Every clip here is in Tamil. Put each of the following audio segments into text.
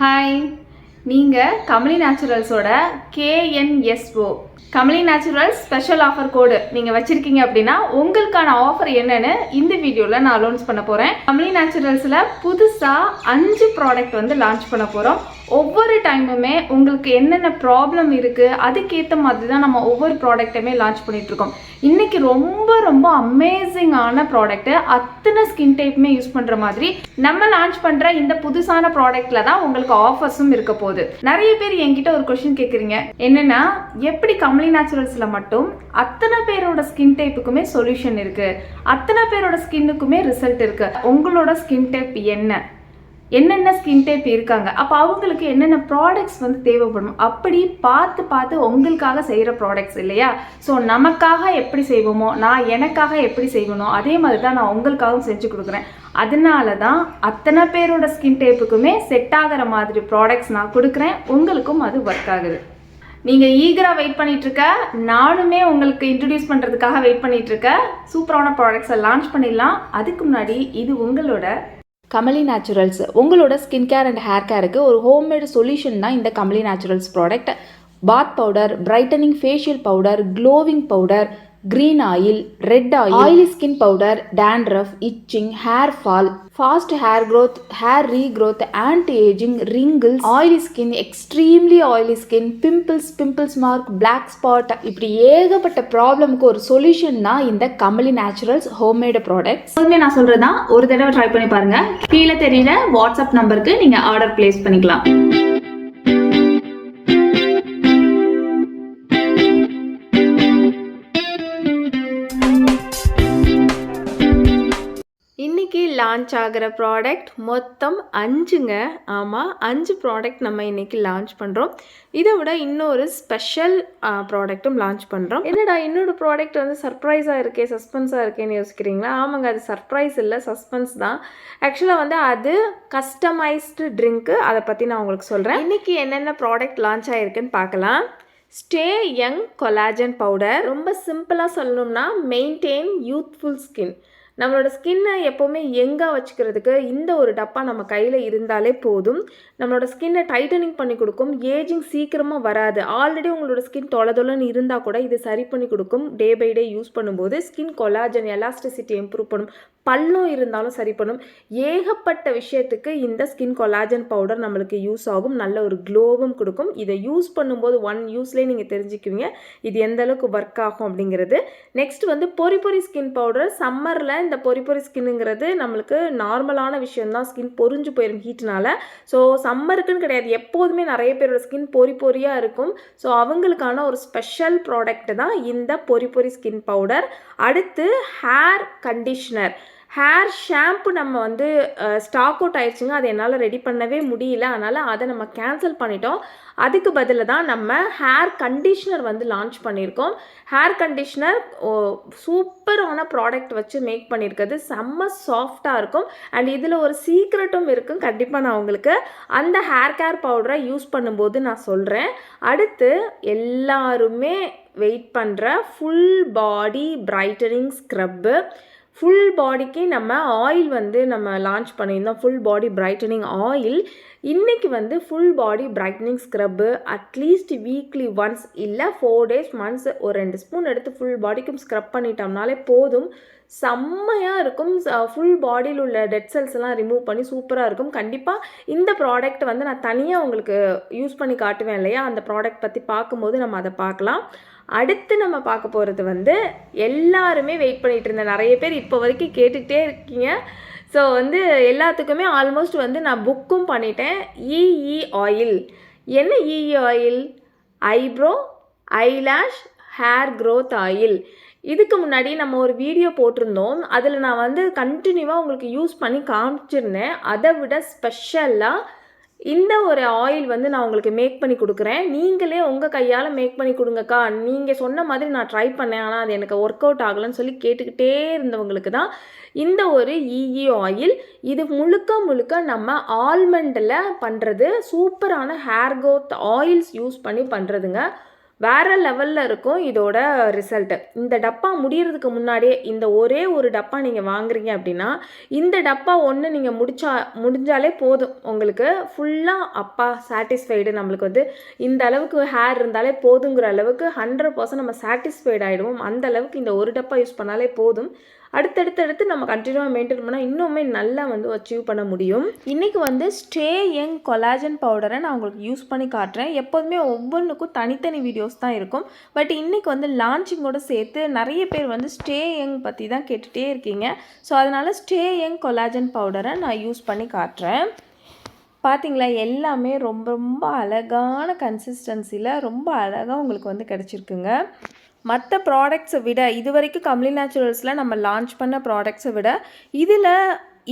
ஹாய், நீங்கள் கமலி நேச்சுரல்ஸோட KNSO Kamali naturals special offer code நீங்கள் வச்சுருக்கீங்க அப்படின்னா உங்களுக்கான ஆஃபர் என்னன்னு இந்த வீடியோவில் நான் அனௌன்ஸ் பண்ண போகிறேன். கமலி நேச்சுரல்ஸில் புதுசாக 5 ப்ராடக்ட் வந்து லான்ச் பண்ண போகிறோம். ஒவ்வொரு டைமுமே உங்களுக்கு என்னென்ன ப்ராப்ளம் இருக்குது அதுக்கேற்ற மாதிரி தான் நம்ம ஒவ்வொரு ப்ராடக்ட்டுமே லான்ச் பண்ணிகிட்ருக்கோம். இன்றைக்கி ரொம்ப அமேசிங்கான ப்ராடக்ட்டு, அத்தனை ஸ்கின் டைப்புமே யூஸ் பண்ணுற மாதிரி நம்ம லான்ச் பண்ணுற இந்த புதுசான ப்ராடக்ட்டில் தான் உங்களுக்கு ஆஃபர்ஸும் இருக்க போகுது. நிறைய பேர் என்கிட்ட ஒரு கொஸ்டின் கேட்குறீங்க, என்னென்னா எப்படி கமலி நேச்சுரல்ஸில் மட்டும் அத்தனை பேரோட ஸ்கின் டைப்புக்குமே சொல்யூஷன் இருக்குது, அத்தனை பேரோட ஸ்கின்னுக்குமே ரிசல்ட் இருக்குது, உங்களோட ஸ்கின் டைப் என்னென்ன ஸ்கின் டைப் இருக்காங்க, அப்போ அவங்களுக்கு என்னென்ன ப்ராடக்ட்ஸ் வந்து தேவைப்படும், அப்படி பார்த்து உங்களுக்காக செய்கிற ப்ராடக்ட்ஸ் இல்லையா? ஸோ நமக்காக எப்படி செய்வோமோ, நான் எனக்காக எப்படி செய்யணும் அதே மாதிரி தான் நான் உங்களுக்காகவும் செஞ்சு கொடுக்குறேன். அதனால தான் அத்தனை பேரோட ஸ்கின் டைப்புக்குமே செட் ஆகிற மாதிரி ப்ராடக்ட்ஸ் நான் கொடுக்குறேன். உங்களுக்கும் அது ஒர்க் ஆகுது. நீங்கள் ஈகராக வெயிட் பண்ணிகிட்ருக்க, நானுமே உங்களுக்கு இன்ட்ரடியூஸ் பண்ணுறதுக்காக வெயிட் பண்ணிகிட்ருக்க. சூப்பரான ப்ராடக்ட்ஸை லான்ச் பண்ணிடலாம். அதுக்கு முன்னாடி இது உங்களோட கமலி நேச்சுரல்ஸ், உங்களோட ஸ்கின் கேர் அண்ட் ஹேர் கேருக்கு ஒரு ஹோம்மேடு சொல்யூஷன் தான் இந்த Kamali naturals product. Bath powder, brightening facial powder, glowing powder, green oil, red oil, oily skin powder, dandruff, itching, hair fall, fast hair growth, hair regrowth, anti ageing, wrinkles, oily skin, extremely oily skin, pimples mark, black spot, இப்படி ஏகப்பட்ட ப்ராப்ளமுக்கு ஒரு சொல்யூஷன் தான் இந்த கமலி நேச்சுரல்ஸ் ஹோம்மேடு ப்ராடக்ட்ஸ். நான் சொல்றதுதான், ஒரு தடவை ட்ரை பண்ணி பாருங்க. கீழே தெரியுற வாட்ஸ்அப் நம்பருக்கு நீங்க ஆர்டர் பிளேஸ் பண்ணிக்கலாம். இன்றைக்கி லான்ச் ஆகிற ப்ராடக்ட் மொத்தம் 5ங்க. ஆமாம், 5 ப்ராடக்ட் நம்ம இன்றைக்கி லான்ச் பண்ணுறோம். இதை விட இன்னொரு ஸ்பெஷல் ப்ராடக்ட்டும் லான்ச் பண்ணுறோம். என்னடா இன்னொரு ப்ராடக்ட் வந்து சர்ப்ரைஸாக இருக்கே, சஸ்பென்ஸாக இருக்கேன்னு யோசிக்கிறீங்களா? ஆமாங்க, அது சர்ப்ரைஸ் இல்லை, சஸ்பென்ஸ் தான். ஆக்சுவலாக வந்து அது கஸ்டமைஸ்டு ட்ரிங்க்கு, அதை பற்றி நான் உங்களுக்கு சொல்கிறேன். இன்றைக்கி என்னென்ன ப்ராடக்ட் லான்ச் ஆகிருக்குன்னு பார்க்கலாம். Stay young collagen powder. ரொம்ப சிம்பிளாக சொல்லணும்னா மெயின்டைன் யூத்ஃபுல் ஸ்கின். நம்மளோட ஸ்கின்னை எப்போவுமே யங்காக வச்சுக்கிறதுக்கு இந்த ஒரு டப்பா நம்ம கையில் இருந்தாலே போதும். நம்மளோட ஸ்கின்னை டைட்டனிங் பண்ணி கொடுக்கும், ஏஜிங் சீக்கிரமாக வராது. ஆல்ரெடி உங்களோட ஸ்கின் தொலைன்னு இருந்தால் கூட இது சரி பண்ணி கொடுக்கும். டே பை டே யூஸ் பண்ணும்போது ஸ்கின் கொலாஜன் எலாஸ்டிசிட்டி இம்ப்ரூவ் பண்ணும், பல்லும் இருந்தாலும் சரி பண்ணும். ஏகப்பட்ட விஷயத்துக்கு இந்த ஸ்கின் கொலாஜன் பவுடர் நம்மளுக்கு யூஸ் ஆகும். நல்ல ஒரு க்ளோவும் கொடுக்கும். இதை யூஸ் பண்ணும்போது 1 யூஸ்லேயே நீங்கள் தெரிஞ்சுக்குவீங்க இது எந்த அளவுக்கு ஒர்க் ஆகும் அப்படிங்கிறது. நெக்ஸ்ட் வந்து பொரி ஸ்கின் பவுடர். சம்மரில் இந்த பொரி ஸ்கின்னுங்கிறது நம்மளுக்கு நார்மலான விஷயம்தான், ஸ்கின் பொரிஞ்சு போயிடும் ஹீட்னால. ஸோ சம்மருக்குன்னு கிடையாது, எப்போதுமே நிறைய பேரோட ஸ்கின் பொரியாக இருக்கும். ஸோ அவங்களுக்கான ஒரு ஸ்பெஷல் ப்ராடக்ட் தான் இந்த பொரி ஸ்கின் பவுடர். அடுத்து ஹேர் கண்டிஷ்னர். ஹேர் ஷாம்பு நம்ம வந்து ஸ்டாக் அவுட் ஆயிடுச்சுங்க, அதை என்னால் ரெடி பண்ணவே முடியல, அதனால் அதை நம்ம கேன்சல் பண்ணிட்டோம். அதுக்கு பதிலாக தான் நம்ம ஹேர் கண்டிஷ்னர் வந்து லான்ச் பண்ணியிருக்கோம். ஹேர் கண்டிஷ்னர் சூப்பரான ப்ராடக்ட் வச்சு மேக் பண்ணியிருக்கிறது, செம்ம சாஃப்டாக இருக்கும். அண்ட் இதில் ஒரு சீக்ரெட்டும் இருக்கும், கண்டிப்பாக நான் உங்களுக்கு அந்த ஹேர் கேர் பவுடரை யூஸ் பண்ணும்போது நான் சொல்கிறேன். அடுத்து எல்லாருமே வெயிட் பண்ணுற full body brightening scrub. Full பாடிக்கு நம்ம ஆயில் வந்து நம்ம லான்ச் பண்ணியிருந்தோம், ஃபுல் பாடி பிரைட்டனிங் ஆயில். இன்றைக்கி வந்து full body brightening scrub at least weekly once இல்லை 4 days ஒன்ஸ் ஒரு 2 ஸ்பூன் எடுத்து ஃபுல் பாடிக்கும் ஸ்க்ரப் பண்ணிட்டோம்னாலே போதும். செம்மையாக இருக்கும். ஃபுல் பாடியில் உள்ள டெட் செல்ஸ் எல்லாம் ரிமூவ் பண்ணி சூப்பராக இருக்கும். கண்டிப்பாக இந்த ப்ராடக்ட் வந்து நான் தனியாக உங்களுக்கு யூஸ் பண்ணி காட்டுவேன் இல்லையா, அந்த ப்ராடக்ட் பற்றி பார்க்கும்போது நம்ம அதை பார்க்கலாம். அடுத்து நம்ம பார்க்க போகிறது வந்து எல்லாருமே வெயிட் பண்ணிகிட்டு இருந்தேன், நிறைய பேர் இப்போ வரைக்கும் கேட்டுக்கிட்டே இருக்கீங்க. ஸோ வந்து எல்லாத்துக்குமே ஆல்மோஸ்ட் வந்து நான் புக்கும் பண்ணிட்டேன். EE oil. என்ன EE oil? Eyebrow, eyelash, hair growth oil. இதுக்கு முன்னாடி நம்ம ஒரு வீடியோ போட்டிருந்தோம், அதில் நான் வந்து கண்டினியூவாக உங்களுக்கு யூஸ் பண்ணி காமிச்சிருந்தேன். அதை விட ஸ்பெஷலாக இந்த ஒரு ஆயில் வந்து நான் உங்களுக்கு மேக் பண்ணி கொடுக்குறேன். நீங்களே உங்கள் கையால் மேக் பண்ணி கொடுங்கக்கா, நீங்கள் சொன்ன மாதிரி நான் ட்ரை பண்ணேன், ஆனால் அது எனக்கு ஒர்க் அவுட் ஆகலைன்னு சொல்லி கேட்டுக்கிட்டே இருந்தவங்களுக்கு தான் இந்த ஒரு EE ஆயில். இது முழுக்க நம்ம ஆல்மண்டில் பண்ணுறது, சூப்பரான ஹேர் க்ரோத் ஆயில்ஸ் யூஸ் பண்ணி பண்ணுறதுங்க. வேறு லெவலில் இருக்கும் இதோட ரிசல்ட்டு. இந்த டப்பா முடிகிறதுக்கு முன்னாடியே இந்த ஒரே ஒரு டப்பா நீங்கள் வாங்குறீங்க அப்படின்னா இந்த டப்பா ஒன்று நீங்கள் முடிஞ்சாலே போதும் உங்களுக்கு ஃபுல்லாக அப்பா சாட்டிஸ்ஃபைடு, நம்மளுக்கு வந்து இந்த அளவுக்கு ஹேர் இருந்தாலே போதுங்கிற அளவுக்கு 100% நம்ம சாட்டிஸ்ஃபைடு ஆகிடுவோம். அந்த அளவுக்கு இந்த ஒரு டப்பா யூஸ் பண்ணாலே போதும். அடுத்தடுத்து நம்ம கண்டினியூவாக மெயின்டைன் பண்ணால் இன்னுமே நல்லா வந்து அச்சீவ் பண்ண முடியும். இன்றைக்கி வந்து ஸ்டே யங் கொலாஜன் பவுடரை நான் உங்களுக்கு யூஸ் பண்ணி காட்டுறேன். எப்போதுமே ஒவ்வொன்றுக்கும் தனித்தனி வீடியோஸ் தான் இருக்கும். பட் இன்றைக்கி வந்து லான்ச்சிங்கோடு சேர்த்து நிறைய பேர் வந்து ஸ்டே யங் பற்றி தான் கேட்டுகிட்டே இருக்கீங்க. ஸோ அதனால் ஸ்டே யங் கொலாஜன் பவுடரை நான் யூஸ் பண்ணி காட்டுறேன். பார்த்திங்களா, எல்லாமே ரொம்ப ரொம்ப அழகான கன்சிஸ்டன்சியில் ரொம்ப அழகாக உங்களுக்கு வந்து கிடச்சிருக்குங்க. மற்ற ப்ராடக்ட்ஸை விட இது வரைக்கும் கம்லி நேச்சுரல்ஸில் நம்ம லான்ச் பண்ண ப்ராடக்ட்ஸை விட இதில்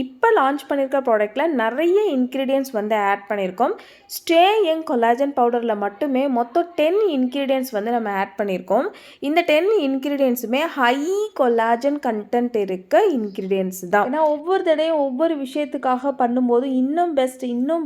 இப்போ லான்ச் பண்ணியிருக்க ப்ராடக்டில் நிறைய இன்க்ரீடியன்ட்ஸ் வந்து ஆட் பண்ணியிருக்கோம். ஸ்டே யங் கொலாஜன் பவுடரில் மட்டுமே மொத்தம் 10 இன்க்ரீடியன்ட்ஸ் வந்து நம்ம ஆட் பண்ணியிருக்கோம். இந்த 10 இன்க்ரீடியன்ட்ஸுமே ஹை கொலாஜன் கண்டென்ட் இருக்க இன்க்ரீடியன்ட்ஸ் தான். ஏன்னா ஒவ்வொரு தடையும் ஒவ்வொரு விஷயத்துக்காக பண்ணும்போது இன்னும்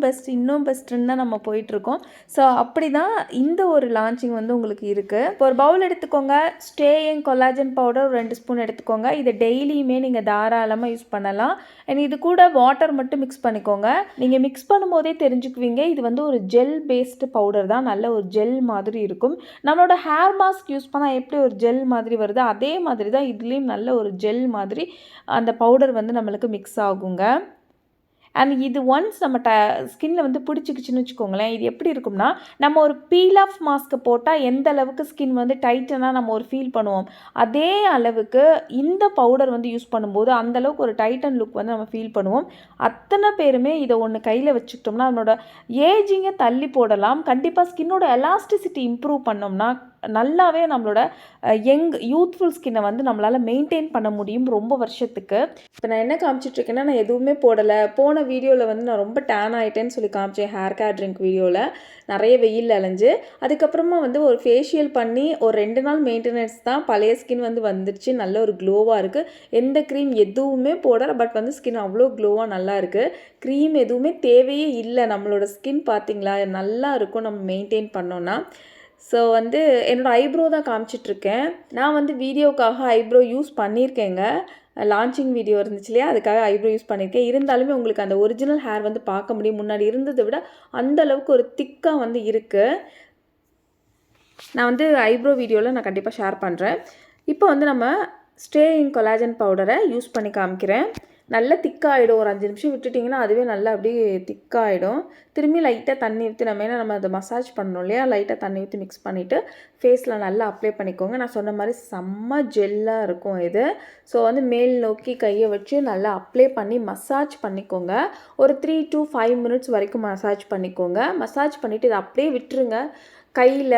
பெஸ்ட்டுன்னு தான் நம்ம போயிட்டுருக்கோம். ஸோ அப்படி தான் இந்த ஒரு லான்ச்சிங் வந்து உங்களுக்கு இருக்குது. இப்போ ஒரு பவுல் எடுத்துக்கோங்க, stay young collagen powder 2 spoon எடுத்துக்கோங்க. இதை டெய்லியுமே நீங்கள் தாராளமாக யூஸ் பண்ணலாம். இது கூட வாட்டர் மட்டும் மிக்ஸ் பண்ணிக்கோங்க. நீங்கள் மிக்ஸ் பண்ணும்போதே தெரிஞ்சுக்குவீங்க இது வந்து ஒரு ஜெல் பேஸ்டு பவுடர் தான். நல்ல ஒரு ஜெல் மாதிரி இருக்கும். நம்மளோட ஹேர் மாஸ்க் யூஸ் பண்ணால் எப்படி ஒரு ஜெல் மாதிரி வருதோ அதே மாதிரி தான் இதுலேயும் நல்ல ஒரு ஜெல் மாதிரி அந்த பவுடர் வந்து நம்மளுக்கு மிக்ஸ் ஆகுங்க. அண்ட் இது ஒன்ஸ் நம்ம ஸ்கின்னில் வந்து பிடிச்சிக்கிச்சின்னு வச்சுக்கோங்களேன், இது எப்படி இருக்கும்னா நம்ம ஒரு பீல் ஆஃப் மாஸ்க்கு போட்டால் எந்த அளவுக்கு ஸ்கின் வந்து டைட்டனாக நம்ம ஒரு ஃபீல் பண்ணுவோம், அதே அளவுக்கு இந்த பவுடர் வந்து யூஸ் பண்ணும்போது அந்தளவுக்கு ஒரு டைட்டன் லுக் வந்து நம்ம ஃபீல் பண்ணுவோம். அத்தனை பேருமே இதை ஒன்று கையில் வச்சுக்கிட்டோம்னா நம்மளோட ஏஜிங்கை தள்ளி போடலாம். கண்டிப்பாக ஸ்கின்னோட எலாஸ்டிசிட்டி இம்ப்ரூவ் பண்ணோம்னா நல்லாவே நம்மளோட யூத்ஃபுல் ஸ்கின்னை வந்து நம்மளால் மெயின்டைன் பண்ண முடியும் ரொம்ப வருஷத்துக்கு. இப்போ நான் என்ன காமிச்சிட்ருக்கேன்னா, நான் எதுவுமே போடலை. போன வீடியோவில் வந்து நான் ரொம்ப டேன் ஆகிட்டேன்னு சொல்லி காமிச்சேன். ஹேர் கேர் ட்ரிங்க் வீடியோவில் நிறைய வெயில் அலைஞ்சு அதுக்கப்புறமா வந்து ஒரு ஃபேஷியல் பண்ணி ஒரு 2 நாள் மெயின்டெனன்ஸ் தான் பழைய ஸ்கின் வந்து வந்துடுச்சு. நல்ல ஒரு க்ளோவாக இருக்குது. எந்த க்ரீம் எதுவுமே போடலை, பட் வந்து ஸ்கின் அவ்வளோ க்ளோவாக நல்லா இருக்குது. க்ரீம் எதுவுமே தேவையே இல்லை. நம்மளோட ஸ்கின் பார்த்திங்களா நல்லா இருக்கும் நம்ம மெயின்டைன் பண்ணோன்னா. ஸோ வந்து என்னோடய ஐப்ரோ தான் காமிச்சிட்ருக்கேன். நான் வந்து வீடியோக்காக ஐப்ரோ யூஸ் பண்ணியிருக்கேங்க. லான்ச்சிங் வீடியோ இருந்துச்சு இல்லையா, அதுக்காக ஐப்ரோ யூஸ் பண்ணியிருக்கேன். இருந்தாலுமே உங்களுக்கு அந்த ஒரிஜினல் ஹேர் வந்து பார்க்க முடியும். முன்னாடி இருந்ததை விட அந்தளவுக்கு ஒரு திக்காக வந்து இருக்குது. நான் வந்து ஐப்ரோ வீடியோவில் நான் கண்டிப்பாக ஷேர் பண்ணுறேன். இப்போ வந்து நம்ம ஸ்டே யங் கொலாஜன் பவுடரை யூஸ் பண்ணி காமிக்கிறேன். நல்லா திக்காகிடும். ஒரு 5 நிமிஷம் விட்டுட்டிங்கன்னா அதுவே நல்லா அப்படியே திக்காகிடும். திரும்பி லைட்டாக தண்ணி ஊற்றி நம்ம அதை மசாஜ் பண்ணணும் இல்லையா, லைட்டாக தண்ணி ஊற்றி மிக்ஸ் பண்ணிவிட்டு ஃபேஸில் நல்லா அப்ளை பண்ணிக்கோங்க. நான் சொன்ன மாதிரி செம்ம ஜெல்லாக இருக்கும் இது. ஸோ வந்து மேல் நோக்கி கையை வச்சு நல்லா அப்ளை பண்ணி மசாஜ் பண்ணிக்கோங்க. ஒரு 3 to 5 மினிட்ஸ் வரைக்கும் மசாஜ் பண்ணிக்கோங்க. மசாஜ் பண்ணிவிட்டு இதை அப்படியே விட்டுருங்க. கையில்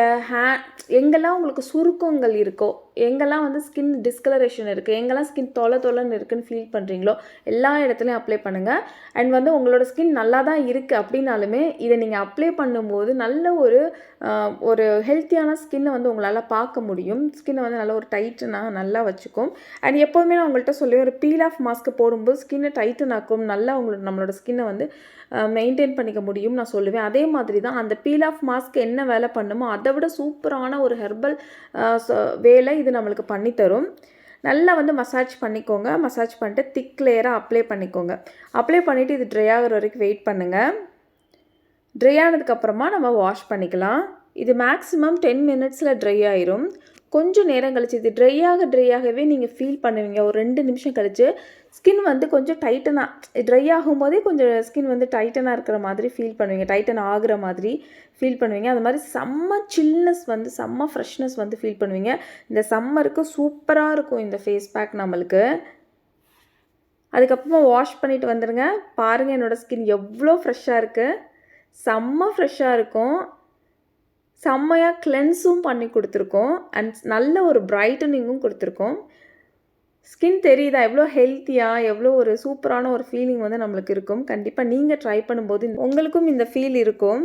எங்கெல்லாம் உங்களுக்கு சுருக்கங்கள் இருக்கோ, எங்கெல்லாம் வந்து ஸ்கின் டிஸ்கலரேஷன் இருக்குது, எங்கெல்லாம் ஸ்கின் தொலைன்னு இருக்குதுன்னு ஃபீல் பண்ணுறீங்களோ எல்லா இடத்துலையும் அப்ளை பண்ணுங்கள். அண்ட் வந்து உங்களோட ஸ்கின் நல்லா தான் இருக்குது அப்படின்னாலுமே இதை நீங்கள் அப்ளை பண்ணும்போது நல்ல ஒரு ஹெல்த்தியான ஸ்கின்னை வந்து உங்களால் பார்க்க முடியும். ஸ்கின்னை வந்து நல்ல ஒரு டைட்டனாக நல்லா வச்சுக்கும். அண்ட் எப்போவுமே நான் உங்கள்கிட்ட சொல்லி ஒரு பீல் ஆஃப் மாஸ்க்கு போடும்போது ஸ்கின்னை டைட்டன் ஆக்கும். நல்லா நம்மளோட ஸ்கின்னை வந்து மெயின்டைன் பண்ணிக்க முடியும் நான் சொல்லுவேன். அதே மாதிரி தான் அந்த பீல் ஆஃப் மாஸ்க் என்ன வேலை பண்ணுமோ அதை விட சூப்பரான ஒரு ஹெர்பல் வேலை இது நம்மளுக்கு பண்ணித்தரும். நல்லா வந்து மசாஜ் பண்ணிக்கோங்க. மசாஜ் பண்ணிட்டு திக் லேயராக அப்ளை பண்ணிக்கோங்க. அப்ளை பண்ணிவிட்டு இது ட்ரை ஆகிற வரைக்கும் வெயிட் பண்ணுங்கள். ட்ரை ஆனதுக்கப்புறமா நம்ம வாஷ் பண்ணிக்கலாம். இது மேக்ஸிமம் 10 மினிட்ஸில் ட்ரை ஆயிரும். கொஞ்சம் நேரம் கழிச்சு இது ட்ரை ஆகவே நீங்கள் ஃபீல் பண்ணுவீங்க. ஒரு 2 நிமிஷம் கழிச்சு ஸ்கின் வந்து கொஞ்சம் டைட்டனாக ட்ரை ஆகும்போதே கொஞ்சம் ஸ்கின் வந்து டைட்டனாக இருக்கிற மாதிரி ஃபீல் பண்ணுவீங்க. டைட்டன் ஆகுற மாதிரி ஃபீல் பண்ணுவீங்க. அது மாதிரி செம்ம சில்னஸ் வந்து செம்ம ஃப்ரெஷ்னஸ் வந்து ஃபீல் பண்ணுவீங்க. இந்த சம்மருக்கு சூப்பராக இருக்கும் இந்த ஃபேஸ் பேக் நம்மளுக்கு. அதுக்கப்புறமா வாஷ் பண்ணிவிட்டு வந்துடுங்க. பாருங்கள் என்னோடய ஸ்கின் எவ்வளோ ஃப்ரெஷ்ஷாக இருக்குது. செம்ம ஃப்ரெஷ்ஷாக இருக்கும். செம்மையாக கிளென்ஸும் பண்ணி கொடுத்துருக்கோம். அண்ட் நல்ல ஒரு பிரைட்டனிங்கும் கொடுத்துருக்கோம். ஸ்கின் தெரியுதா எவ்வளோ ஹெல்த்தியாக எவ்வளோ ஒரு சூப்பரான ஒரு ஃபீலிங் வந்து நம்மளுக்கு இருக்கும். கண்டிப்பாக நீங்கள் ட்ரை பண்ணும்போது உங்களுக்கும் இந்த ஃபீல் இருக்கும்.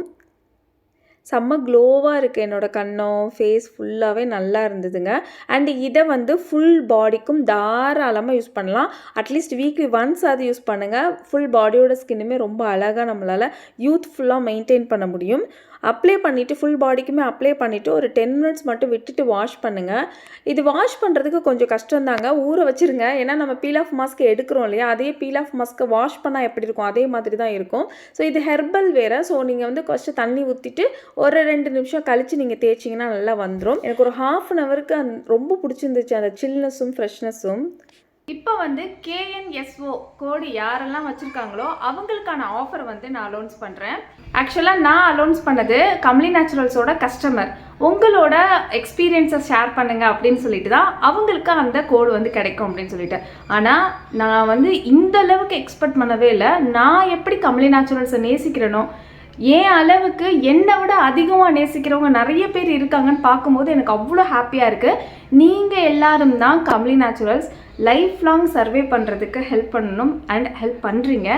செம்ம க்ளோவாக இருக்குது. என்னோடய கண்ணம் ஃபேஸ் ஃபுல்லாகவே நல்லா இருந்ததுங்க. அண்ட் இதை வந்து ஃபுல் பாடிக்கும் தாராளமாக யூஸ் பண்ணலாம். அட்லீஸ்ட் வீக்லி ஒன்ஸ் அது யூஸ் பண்ணுங்கள். ஃபுல் பாடியோட ஸ்கின்னுமே ரொம்ப அழகாக நம்மளால் யூத்ஃபுல்லாக மெயின்டைன் பண்ண முடியும். அப்ளை பண்ணிவிட்டு ஃபுல் பாடிக்குமே அப்ளை பண்ணிவிட்டு ஒரு 10 மினிட்ஸ் மட்டும் விட்டுட்டு வாஷ் பண்ணுங்கள். இது வாஷ் பண்ணுறதுக்கு கொஞ்சம் கஷ்டம் தாங்க, ஊற வச்சுருங்க. ஏன்னா நம்ம பீல் ஆஃப் மாஸ்க் எடுக்கிறோம் இல்லையா, அதே பீல் ஆஃப் மாஸ்க்கை வாஷ் பண்ணால் எப்படி இருக்கும் அதே மாதிரி தான் இருக்கும். ஸோ இது ஹெர்பல் வேறு. ஸோ நீங்கள் வந்து ஃபஸ்ட்டு தண்ணி ஊற்றிட்டு ஒரு 2 நிமிஷம் கழித்து நீங்கள் தேய்ச்சிங்கன்னா நல்லா வந்துடும். எனக்கு ஒரு ½ அன் ஹவருக்கு ரொம்ப பிடிச்சிருந்துச்சு அந்த சில்னஸும் ஃப்ரெஷ்னஸும். இப்போ வந்து KNSO கோடு யாரெல்லாம் வச்சுருக்காங்களோ அவங்களுக்கான ஆஃபர் வந்து நான் அலௌன்ஸ் பண்ணுறேன். ஆக்சுவலாக நான் அலௌன்ஸ் பண்ணது கமலி நேச்சுரல்ஸோட கஸ்டமர். உங்களோட எக்ஸ்பீரியன்ஸை ஷேர் பண்ணுங்கள் அப்படின்னு சொல்லிட்டு தான் அவங்களுக்கு அந்த கோடு வந்து கிடைக்கும் அப்படின்னு சொல்லிட்டு. ஆனால் நான் வந்து இந்த அளவுக்கு எக்ஸ்பெக்ட் பண்ணவே இல்லை. நான் எப்படி கமலி நேச்சுரல்ஸை நேசிக்கிறேனோ, ஏன் அளவுக்கு என்னை விட அதிகமாக நேசிக்கிறவங்க நிறைய பேர் இருக்காங்கன்னு பார்க்கும்போது எனக்கு அவ்வளோ ஹாப்பியாக இருக்குது. நீங்கள் எல்லாரும் தான் Kamali naturals life long survey பண்ணுறதுக்கு ஹெல்ப் பண்ணணும் அண்ட் ஹெல்ப் பண்ணுறீங்க.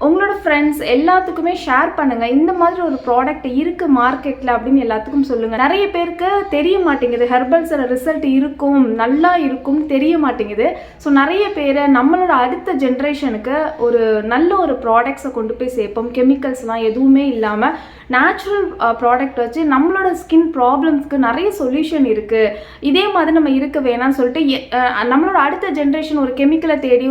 உங்களோட ஃப்ரெண்ட்ஸ் எல்லாத்துக்குமே ஷேர் பண்ணுங்கள். இந்த மாதிரி ஒரு ப்ராடக்ட் இருக்குது மார்க்கெட்டில் அப்படின்னு எல்லாத்துக்கும் சொல்லுங்கள். நிறைய பேருக்கு தெரிய மாட்டேங்குது ஹெர்பல்ஸோட ரிசல்ட் இருக்கும், நல்லா இருக்கும் தெரிய மாட்டேங்குது. ஸோ நிறைய பேர் நம்மளோட அடுத்த ஜென்ரேஷனுக்கு ஒரு நல்ல ஒரு ப்ராடக்ட்ஸை கொண்டு போய் சேர்ப்போம். கெமிக்கல்ஸ்லாம் எதுவுமே இல்லாமல் நேச்சுரல் ப்ராடக்ட் வச்சு நம்மளோட ஸ்கின் ப்ராப்ளம்ஸ்க்கு நிறைய சொல்யூஷன் இருக்குது. இதே மாதிரி நம்ம இருக்க வேணாம்னு சொல்லிட்டு நம்மளோட அடுத்த ஜென்ரேஷன் ஒரு கெமிக்கலை தேடி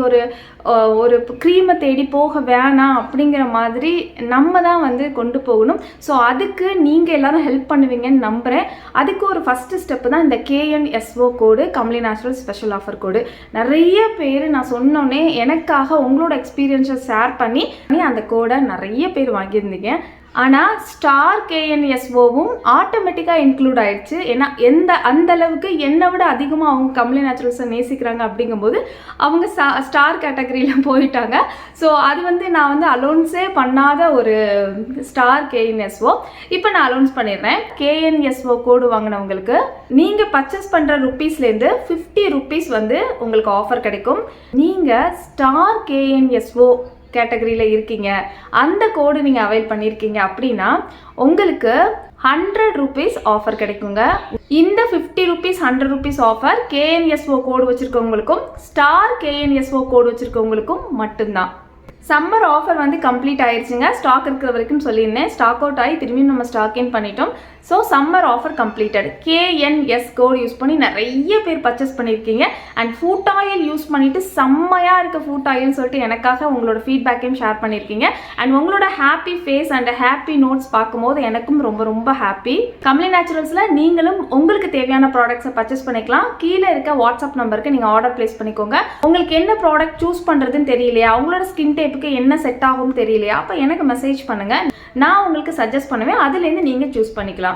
ஒரு க்ரீமை தேடி போக வேணாம் அப்படிங்கிற மாதிரி நம்ம தான் வந்து கொண்டு போகணும். ஸோ அதுக்கு நீங்கள் எல்லோரும் ஹெல்ப் பண்ணுவீங்கன்னு நம்புகிறேன். அதுக்கு ஒரு ஃபஸ்ட்டு ஸ்டெப்பு தான் இந்த KNSO கோடு, கமலி நேச்சுரல் ஸ்பெஷல் ஆஃபர் கோடு. நிறைய பேர் நான் சொன்னோன்னே எனக்காக உங்களோட எக்ஸ்பீரியன்ஸை ஷேர் பண்ணி அந்த கோடை நிறைய பேர் வாங்கியிருந்தீங்க. ஆனால் ஸ்டார் KNSOவும் ஆட்டோமேட்டிக்காக இன்க்ளூட் ஆகிடுச்சு. ஏன்னா அந்த அளவுக்கு என்னை விட அதிகமாக அவங்க கமலி நேச்சுரல்ஸை நேசிக்கிறாங்க அப்படிங்கும்போது அவங்க ஸ்டார் கேட்டகரியில் போயிட்டாங்க. ஸோ அது வந்து நான் வந்து அலௌன்ஸே பண்ணாத ஒரு ஸ்டார் KNSO. இப்போ நான் அலௌன்ஸ் பண்ணிடுறேன். KNSO கோடு வாங்கினவங்களுக்கு நீங்கள் பர்ச்சேஸ் பண்ணுற ருப்பீஸ்லேருந்து 50 ருப்பீஸ் வந்து உங்களுக்கு ஆஃபர் கிடைக்கும். நீங்கள் ஸ்டார் KNSO கேட்டகரியில் இருக்கீங்க, அந்த கோடு நீங்கள் அவைல் பண்ணியிருக்கீங்க அப்படின்னா உங்களுக்கு 100 ருப்பீஸ் ஆஃபர் கிடைக்குங்க. இந்த 50 ருப்பீஸ் 100 ருப்பீஸ் ஆஃபர் KNSO கோடு வச்சுருக்கவங்களுக்கும் ஸ்டார் KNSO கோடு வச்சுருக்கவங்களுக்கும் மட்டும்தான். சம்மர் ஆஃபர் வந்து கம்ப்ளீட் ஆயிடுச்சுங்க. ஸ்டாக் இருக்கிற வரைக்கும் சொல்லியிருந்தேன். ஸ்டாக் அவுட் ஆகி திரும்பியும் நம்ம ஸ்டாக் இன் பண்ணிட்டோம். So summer offer completed. KNS code use பண்ணி நிறைய பேர் பர்ச்சேஸ் பண்ணியிருக்கீங்க. அண்ட் ஃபுட் ஆயில் யூஸ் பண்ணிவிட்டு செம்மையாக இருக்க ஃபுட் ஆயில்னு சொல்லிட்டு எனக்காக உங்களோட ஃபீட்பேக்கையும் ஷேர் பண்ணியிருக்கீங்க. அண்ட் உங்களோட happy face and happy notes பார்க்கும்போது எனக்கும் ரொம்ப ரொம்ப ஹாப்பி. கமலி நேச்சுரல்ஸில் நீங்களும் உங்களுக்கு தேவையான ப்ராடக்ட்ஸை பர்ச்சேஸ் பண்ணிக்கலாம். கீழே இருக்க வாட்ஸ்அப் நம்பருக்கு நீங்கள் ஆர்டர் பிளேஸ் பண்ணிக்கோங்க. உங்களுக்கு என்ன ப்ராடக்ட் சூஸ் பண்ணுறதுன்னு தெரியலையா, உங்களோட ஸ்கின் டைப்புக்கு என்ன செட் ஆகும் தெரியலையா, அப்போ எனக்கு மெசேஜ் பண்ணுங்கள். நான் உங்களுக்கு சஜஸ்ட் பண்ணுவேன். அதுலேருந்து நீங்கள் சூஸ் பண்ணிக்கலாம்.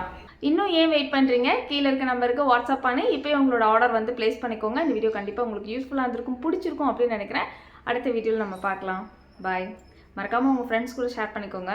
இன்னும் ஏன் வெயிட் பண்ணுறீங்க? கீழே இருக்க நம்பருக்கு வாட்ஸ்அப் பண்ணி இப்போ உங்களோட ஆர்டர் வந்து பிளேஸ் பண்ணிக்கோங்க. இந்த வீடியோ கண்டிப்பாக உங்களுக்கு யூஸ்ஃபுல்லாக இருந்திருக்கும், பிடிச்சிருக்கும் அப்படின்னு நினைக்கிறேன். அடுத்த வீடியோவில் நம்ம பார்க்கலாம். பாய். மறக்காமல் உங்கள் ஃப்ரெண்ட்ஸ் கூட ஷேர் பண்ணிக்கோங்க.